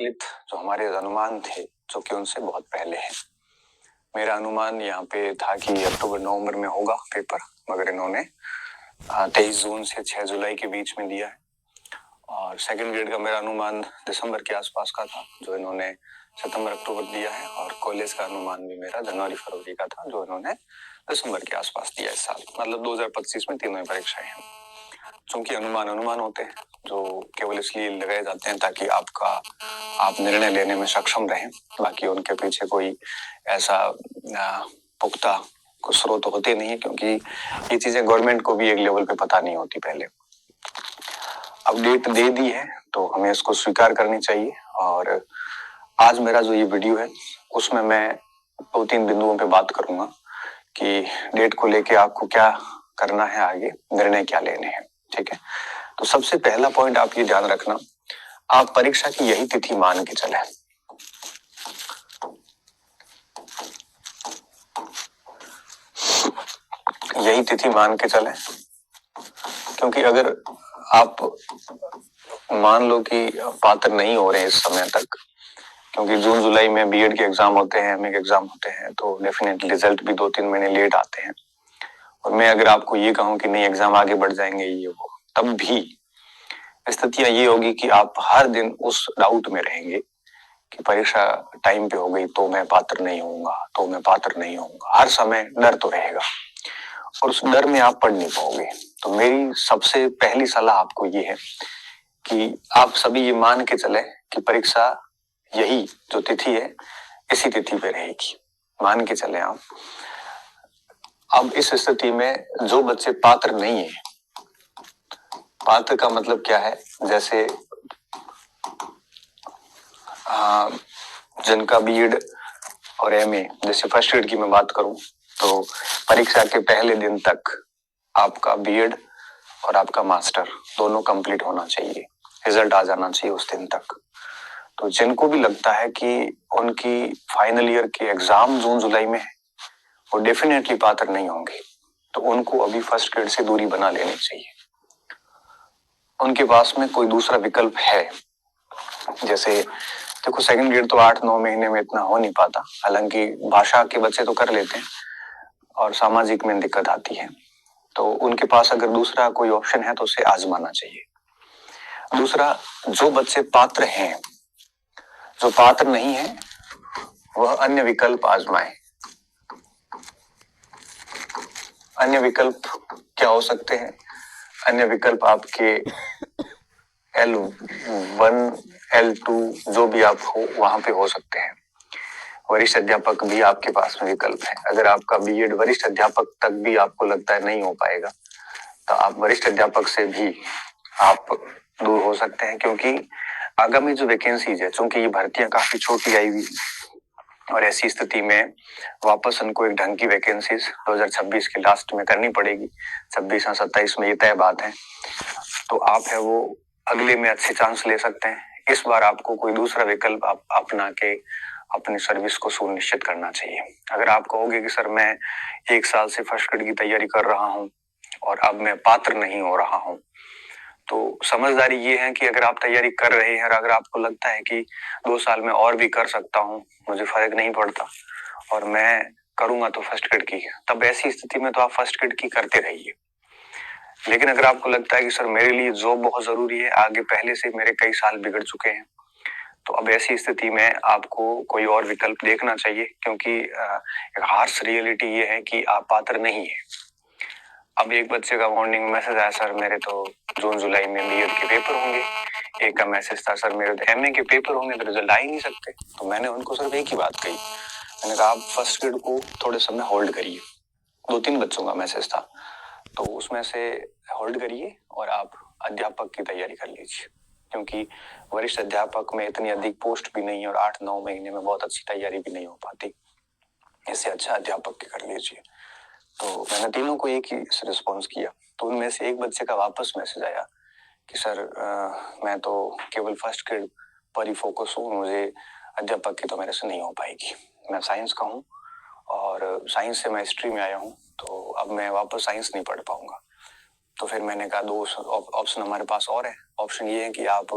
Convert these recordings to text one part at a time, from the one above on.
विकलित जो हमारे अनुमान थे, जो कि उनसे बहुत पहले हैं। मेरा अनुमान यहाँ पे था कि अक्टूबर नवंबर में होगा पेपर, मगर इन्होंने 23 जून से 6 जुलाई के बीच में दिया है। और सेकंड ग्रेड का मेरा अनुमान दिसंबर के आसपास का था, जो इन्होंने सितंबर अक्टूबर दिया है। और कॉलेज का अनुमान भी मेरा जनवरी फरवरी का था, जो इन्होंने दिसंबर के आसपास दिया इस साल। मतलब 2025 में तीनों परीक्षाएं हैं। चूंकि अनुमान होते हैं जो केवल इसलिए लगाए जाते हैं ताकि आप निर्णय लेने में सक्षम रहें। बाकी उनके पीछे कोई ऐसा पुख्ता कुछ स्रोत होते नहीं है, क्योंकि ये चीजें गवर्नमेंट को भी एक लेवल पे पता नहीं होती पहले। अब डेट दे दी है तो हमें इसको स्वीकार करनी चाहिए। और आज मेरा जो ये वीडियो है उसमें मैं 2-3 बिंदुओं पे बात करूंगा कि डेट को लेके आपको क्या करना है, आगे निर्णय क्या लेने हैं। ठीक है, तो सबसे पहला पॉइंट आप ये ध्यान रखना, आप परीक्षा की यही तिथि मान के चले। यही तिथि मान के चले, क्योंकि अगर आप मान लो कि पात्र नहीं हो रहे इस समय तक, क्योंकि जून जुलाई में बीएड के एग्जाम होते हैं, एमए के एग्जाम होते हैं, तो डेफिनेटली रिजल्ट भी 2-3 महीने लेट आते हैं। और मैं अगर आपको ये कहूं कि नहीं एग्जाम आगे बढ़ जाएंगे ये वो, तब भी स्थितियां ये होगी कि आप हर दिन उस डाउट में रहेंगे कि परीक्षा टाइम पे हो गई तो मैं पात्र नहीं होऊंगा, तो मैं पात्र नहीं होऊंगा। हर समय डर तो रहेगा और उस डर में आप पढ़ नहीं पाओगे। तो मेरी सबसे पहली सलाह आपको ये है कि आप सभी ये मान के चले कि परीक्षा यही जो तिथि है इसी तिथि पे रहेगी, मान के चले आप। अब इस स्थिति में जो बच्चे पात्र नहीं है, पात्र का मतलब क्या है, जैसे जिनका बीएड और एमए, जैसे फर्स्ट ग्रेड की मैं बात करूं तो परीक्षा के पहले दिन तक आपका बीएड और आपका मास्टर दोनों कंप्लीट होना चाहिए, रिजल्ट आ जाना चाहिए उस दिन तक। तो जिनको भी लगता है कि उनकी फाइनल ईयर के एग्जाम जून जुलाई में है, वो डेफिनेटली पात्र नहीं होंगे, तो उनको अभी फर्स्ट ग्रेड से दूरी बना लेनी चाहिए। उनके पास में कोई दूसरा विकल्प है, जैसे देखो सेकंड ग्रेड तो 8-9 महीने में इतना हो नहीं पाता, हालांकि भाषा के बच्चे तो कर लेते हैं और सामाजिक में दिक्कत आती है, तो उनके पास अगर दूसरा कोई ऑप्शन है तो उसे आजमाना चाहिए। दूसरा, जो बच्चे पात्र हैं, जो पात्र नहीं है वह अन्य विकल्प आजमाए। अन्य विकल्प क्या हो सकते हैं? अन्य विकल्प आपके L1, L2 जो भी आप हो वहां पे हो सकते हैं। वरिष्ठ अध्यापक भी आपके पास में विकल्प है। अगर आपका बीएड वरिष्ठ अध्यापक तक भी आपको लगता है नहीं हो पाएगा, तो आप वरिष्ठ अध्यापक से भी आप दूर हो सकते हैं, क्योंकि आगामी जो वैकेंसीज है, चूंकि ये भर्तियां काफी छोटी आई हुई और ऐसी स्थिति में वापस उनको एक ढंग की वैकेंसीज 2026 के लास्ट में करनी पड़ेगी। 26 या 27 में ये तय बात है। तो आप है वो अगले में अच्छे चांस ले सकते हैं। इस बार आपको कोई दूसरा विकल्प आप अपना के अपनी सर्विस को सुनिश्चित करना चाहिए। अगर आप कहोगे कि सर मैं 1 साल से फर्स्ट ग्रेड की तैयारी कर रहा हूँ और अब मैं पात्र नहीं हो रहा हूँ, तो समझदारी ये है कि अगर आप तैयारी कर रहे हैं और अगर आपको लगता है कि 2 साल में और भी कर सकता हूँ, मुझे फर्क नहीं पड़ता और मैं करूंगा तो फर्स्ट ग्रेड की, तब ऐसी स्थिति में तो आप फर्स्ट ग्रेड की करते रहिए। लेकिन अगर आपको लगता है कि सर मेरे लिए जॉब बहुत जरूरी है, आगे पहले से मेरे कई साल बिगड़ चुके हैं, तो अब ऐसी स्थिति में आपको कोई और विकल्प देखना चाहिए, क्योंकि एक हार्श रियलिटी ये है कि आप पात्र नहीं है। अब एक बच्चे का वार्निंग मैसेज आया, सर मेरे तो जून जुलाई में बीएड के पेपर होंगे। एक का मैसेज था, सर मेरे तो एमए के पेपर होंगे, तो रिजल्ट आ ही नहीं सकते। तो मैंने उनको सिर्फ एक ही बात कही, मैंने कहा आप फर्स्ट ग्रेड को थोड़े समय होल्ड करिए। 2-3 बच्चों का मैसेज था, तो उसमें से होल्ड करिए और आप अध्यापक की तैयारी कर लीजिए, क्योंकि वरिष्ठ अध्यापक में इतनी अधिक पोस्ट भी नहीं है और 8-9 महीने में बहुत अच्छी तैयारी भी नहीं हो पाती। इससे अच्छा अध्यापक की कर लीजिए। तो मैंने तीनों को एक ही रिस्पॉन्स किया। तो उनमें से एक बच्चे का वापस मैसेज आया कि सर मैं तो केवल फर्स्ट ग्रेड पर ही फोकस हूँ, मुझे अध्यापक की तो मेरे से नहीं हो पाएगी। मैं साइंस का हूँ और साइंस से मैं हिस्ट्री में आया हूँ, तो अब मैं वापस साइंस नहीं पढ़ पाऊंगा। तो फिर मैंने कहा 2 ऑप्शन हमारे पास और है। ऑप्शन ये है कि आप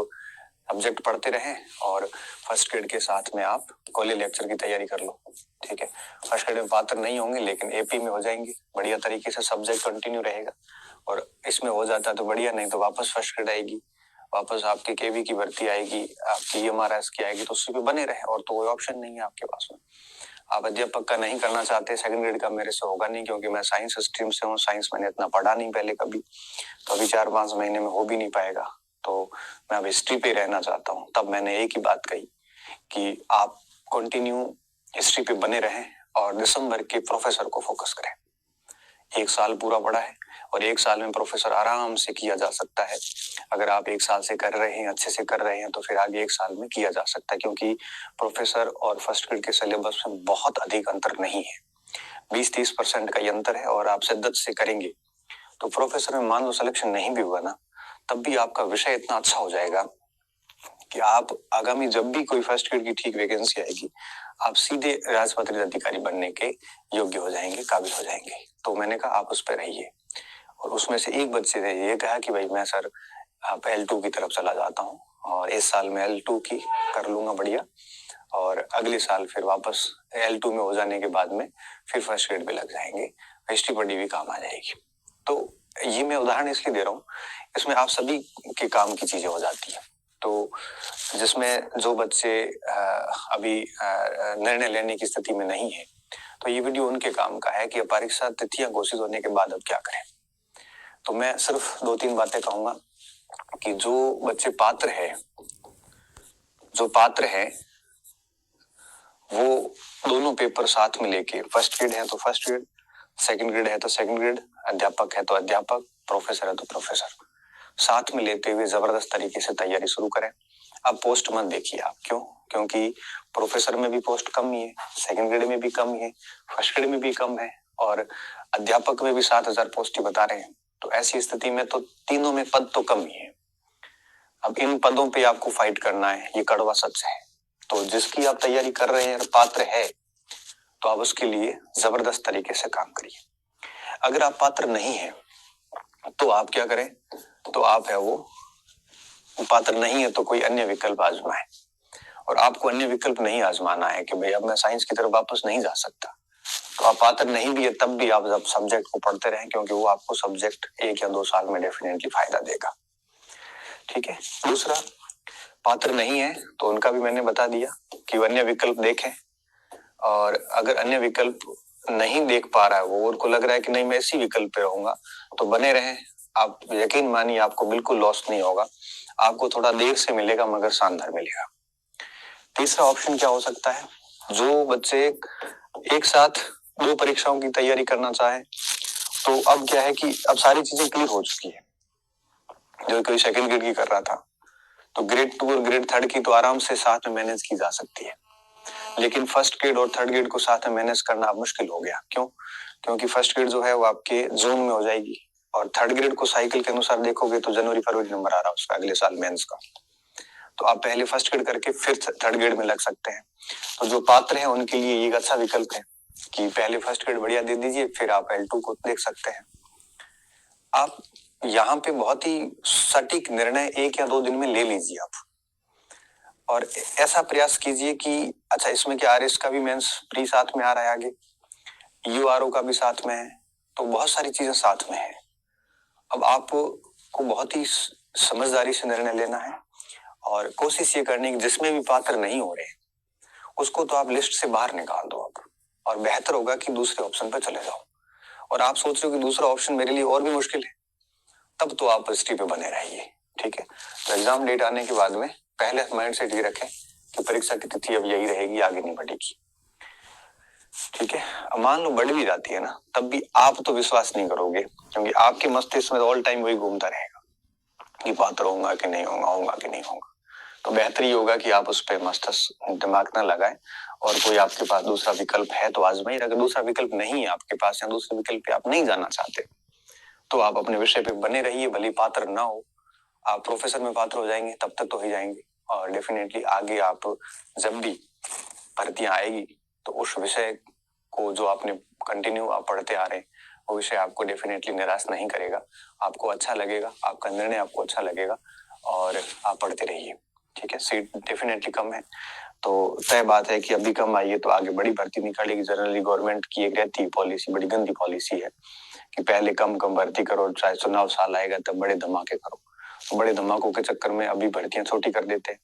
सब्जेक्ट पढ़ते रहें और फर्स्ट ग्रेड के साथ में आप कॉलेज लेक्चर की तैयारी कर लो। ठीक है, फर्स्ट ग्रेड में पात्र नहीं होंगे लेकिन एपी में हो जाएंगे, बढ़िया तरीके से सब्जेक्ट कंटिन्यू रहेगा और इसमें हो जाता है तो बढ़िया, नहीं तो वापस फर्स्ट ग्रेड आएगी, वापस आपकी केवी की भर्ती आएगी, आपकी EMRS की आएगी, तो उसी पे बने रहे और तो कोई ऑप्शन नहीं है आपके पास में। आप अध्यापक का नहीं करना चाहते, सेकंड ग्रेड का मेरे से होगा नहीं क्योंकि मैं साइंस स्ट्रीम से हूँ, साइंस मैंने इतना पढ़ा नहीं पहले कभी, तो अभी 4-5 महीने में हो भी नहीं पाएगा, तो मैं अब हिस्ट्री पे रहना चाहता हूँ। तब मैंने एक ही बात कही कि आप कंटिन्यू हिस्ट्री पे बने रहें और दिसंबर के प्रोफेसर को फोकस करें। 1 साल पूरा पड़ा है और 1 साल में प्रोफेसर आराम से किया जा सकता है। अगर आप 1 साल से कर रहे हैं, अच्छे से कर रहे हैं, तो फिर आगे 1 साल में किया जा सकता है, क्योंकि प्रोफेसर और फर्स्ट ग्रेड के सिलेबस में बहुत अधिक अंतर नहीं है, 20-30% का ही अंतर है। और आप शिद्दत से करेंगे तो प्रोफेसर में मान लो सिलेक्शन नहीं भी हुआ ना, तब भी आपका विषय इतना अच्छा हो जाएगा कि आप आगामी जब भी कोई फर्स्ट ग्रेड की ठीक वैकेंसी आएगी, आप सीधे राजपत्रित अधिकारी बनने के योग्य हो जाएंगे, काबिल हो जाएंगे। तो मैंने कहा आप उस पर रहिए। और उसमें से एक बच्चे ने ये कहा कि भाई मैं सर आप L2 की तरफ चला जाता हूँ और इस साल में L2 की कर लूंगा बढ़िया, और अगले साल फिर वापस L2 में हो जाने के बाद में फिर फर्स्ट ग्रेड पे लग जाएंगे, हिस्ट्री पढ़ी भी काम आ जाएगी। तो ये मैं उदाहरण इसलिए दे रहा हूँ, इसमें आप सभी के काम की चीजें हो जाती है। तो जिसमें जो बच्चे अभी निर्णय लेने की स्थिति में नहीं है, तो ये वीडियो उनके काम का है कि परीक्षा तिथियां घोषित होने के बाद अब क्या करें। तो मैं सिर्फ 2-3 बातें कहूंगा कि जो बच्चे पात्र है वो दोनों पेपर साथ में लेके, फर्स्ट ग्रेड है तो फर्स्ट ग्रेड, सेकंड ग्रेड है तो सेकंड ग्रेड, अध्यापक है तो अध्यापक, प्रोफेसर है तो प्रोफेसर, साथ में लेते हुए जबरदस्त तरीके से तैयारी शुरू करें। अब पोस्ट मत देखिए आप, क्यों? क्योंकि प्रोफेसर में भी पोस्ट कम ही है, सेकंड ग्रेड में भी कम ही है, फर्स्ट ग्रेड में भी कम है और अध्यापक में भी 7,000 पोस्ट ही बता रहे हैं। तो ऐसी स्थिति में तो तीनों में पद तो कम ही है। अब इन पदों पे आपको फाइट करना है, ये कड़वा सच है। तो जिसकी आप तैयारी कर रहे हैं, पात्र है, तो आप उसके लिए जबरदस्त तरीके से काम करिए। अगर आप पात्र नहीं है तो आप क्या करें? तो आप है वो पात्र नहीं है तो कोई अन्य विकल्प आजमाएं। और आपको अन्य विकल्प नहीं आजमाना है कि भाई अब मैं साइंस की तरफ वापस नहीं जा सकता, तो आप पात्र नहीं भी है तब भी आप जब सब्जेक्ट को पढ़ते रहें, क्योंकि वो आपको सब्जेक्ट 1 या 2 साल में डेफिनेटली फायदा देगा। ठीक है। दूसरा, पात्र नहीं है तो उनका भी मैंने बता दिया कि अन्य विकल्प देखें, और अगर अन्य विकल्प नहीं देख पा रहा है वो, उनको लग रहा है कि नहीं मैं इसी विकल्प पे रहूंगा, तो बने रहें। आप यकीन मानिए आपको बिल्कुल लॉस नहीं होगा, आपको थोड़ा देर से मिलेगा मगर शानदार मिलेगा। तीसरा ऑप्शन क्या हो सकता है? जो बच्चे एक साथ 2 परीक्षाओं की तैयारी करना चाहे, तो अब क्या है कि अब सारी चीजें क्लियर हो चुकी है। जो कोई सेकंड ग्रेड की कर रहा था तो ग्रेड 2 और ग्रेड 3 की तो आराम से साथ में मैनेज की जा सकती है, लेकिन फर्स्ट ग्रेड और थर्ड ग्रेड को साथ में मैनेज करना अब मुश्किल हो गया। क्यों? क्योंकि फर्स्ट ग्रेड जो है वो आपके जून में हो जाएगी और थर्ड ग्रेड को साइकिल के अनुसार देखोगे तो जनवरी फरवरी नंबर आ रहा है उसका अगले साल मेंस का। तो आप पहले फर्स्ट ग्रेड करके फिर थर्ड ग्रेड में लग सकते हैं। तो जो पात्र हैं उनके लिए ये एक अच्छा विकल्प है कि पहले फर्स्ट ग्रेड बढ़िया दे दीजिए, फिर आप L2 को देख सकते हैं। आप यहाँ पे बहुत ही सटीक निर्णय 1 या 2 दिन में ले लीजिए आप, और ऐसा प्रयास कीजिए कि अच्छा इसमें क्या RS का भी मेंस प्री साथ में आ रहा है, आगे URO का भी साथ में है, तो बहुत सारी चीजें साथ में है। अब आपको बहुत ही समझदारी से निर्णय लेना है और कोशिश ये करनी कि जिसमें भी पात्र नहीं हो रहे उसको तो आप लिस्ट से बाहर निकाल दो अब, और बेहतर होगा कि दूसरे ऑप्शन पर चले जाओ। और आप सोच रहे हो कि दूसरा ऑप्शन मेरे लिए और भी मुश्किल है, तब तो आप हिस्ट्री पे बने रहिए। ठीक है। तो एग्जाम डेट आने के बाद में पहले माइंड सेट ये रखें कि परीक्षा की तिथि अब यही रहेगी, आगे नहीं बढ़ेगी। ठीक है। अब मान लो बढ़ भी जाती है ना, तब भी आप तो विश्वास नहीं करोगे, क्योंकि आपके मस्तिष्क में ऑल टाइम वही घूमता रहेगा कि पात्र होगा कि नहीं होगा, होगा कि नहीं होगा। तो बेहतर ये होगा कि आप उस पर मस्तिष्क दिमाग ना लगाएं, और कोई आपके पास दूसरा विकल्प है तो आजमाइए। अगर दूसरा विकल्प नहीं है आपके पास या दूसरे विकल्प पे आप नहीं जाना चाहते, तो आप अपने विषय पे बने रहिए, भले पात्र ना हो। आप प्रोफेसर में पात्र हो जाएंगे तब तक तो ही जाएंगे, और डेफिनेटली आगे आप जब भी भर्तियां आएगी तो उस विषय को जो आपने कंटिन्यू आप पढ़ते आ रहे हैं वो विषय आपको डेफिनेटली निराश नहीं करेगा, आपको अच्छा लगेगा, आपका निर्णय आपको अच्छा लगेगा और आप पढ़ते रहिए। ठीक है, सीट डेफिनेटली कम है, तो तय बात है कि अभी कम आई है तो आगे बड़ी भर्ती निकालेगी। जनरली गवर्नमेंट की एक रहती पॉलिसी, बड़ी गंदी पॉलिसी है कि पहले कम कम भर्ती करो, चाहे चुनाव साल आएगा तब बड़े धमाके करो। तो बड़े धमाकों के चक्कर में अभी भर्तियां छोटी कर देते हैं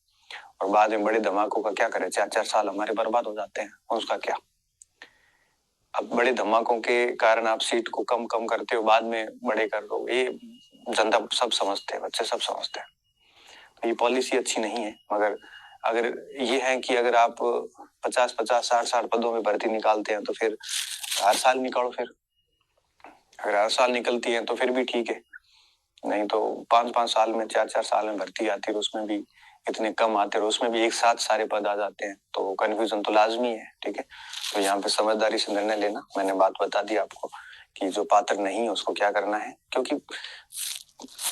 और बाद में बड़े धमाकों का क्या करें, 4-4 साल हमारे बर्बाद हो जाते हैं, उसका क्या। अब बड़े धमाकों के कारण आप सीट को कम कम करते हो, बाद में बड़े कर दो, ये जनता सब समझते हैं, बच्चे सब समझते हैं। तो ये पॉलिसी अच्छी नहीं है। मगर अगर ये है कि अगर आप 50-50, 60-60 पदों में भर्ती निकालते हैं तो फिर हर साल निकालो। फिर अगर हर साल निकलती है तो फिर भी ठीक है, नहीं तो 5-5 साल में, 4-4 साल में भर्ती आती है, उसमें भी इतने कम आते हैं, उसमें भी एक साथ सारे पद आ जाते हैं, तो कंफ्यूजन तो लाजमी है। ठीक है, तो यहाँ पे समझदारी से निर्णय लेना। मैंने बात बता दी आपको कि जो पात्र नहीं है उसको क्या करना है, क्योंकि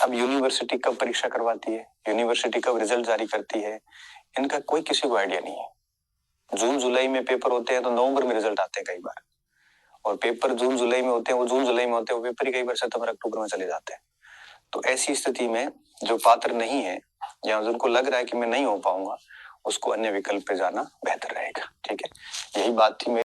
अब यूनिवर्सिटी कब परीक्षा करवाती है, यूनिवर्सिटी कब रिजल्ट जारी करती है, इनका कोई किसी को आइडिया नहीं है। जून जुलाई में पेपर होते हैं तो नवंबर में रिजल्ट आते हैं कई बार, और पेपर जून जुलाई में होते हैं, वो जून जुलाई में होते हैं, वो पेपर ही कई बार सितंबर अक्टूबर में चले जाते हैं। तो ऐसी स्थिति में जो पात्र नहीं है या जिनको लग रहा है कि मैं नहीं हो पाऊंगा, उसको अन्य विकल्प पे जाना बेहतर रहेगा। ठीक है, यही बात थी मेरी।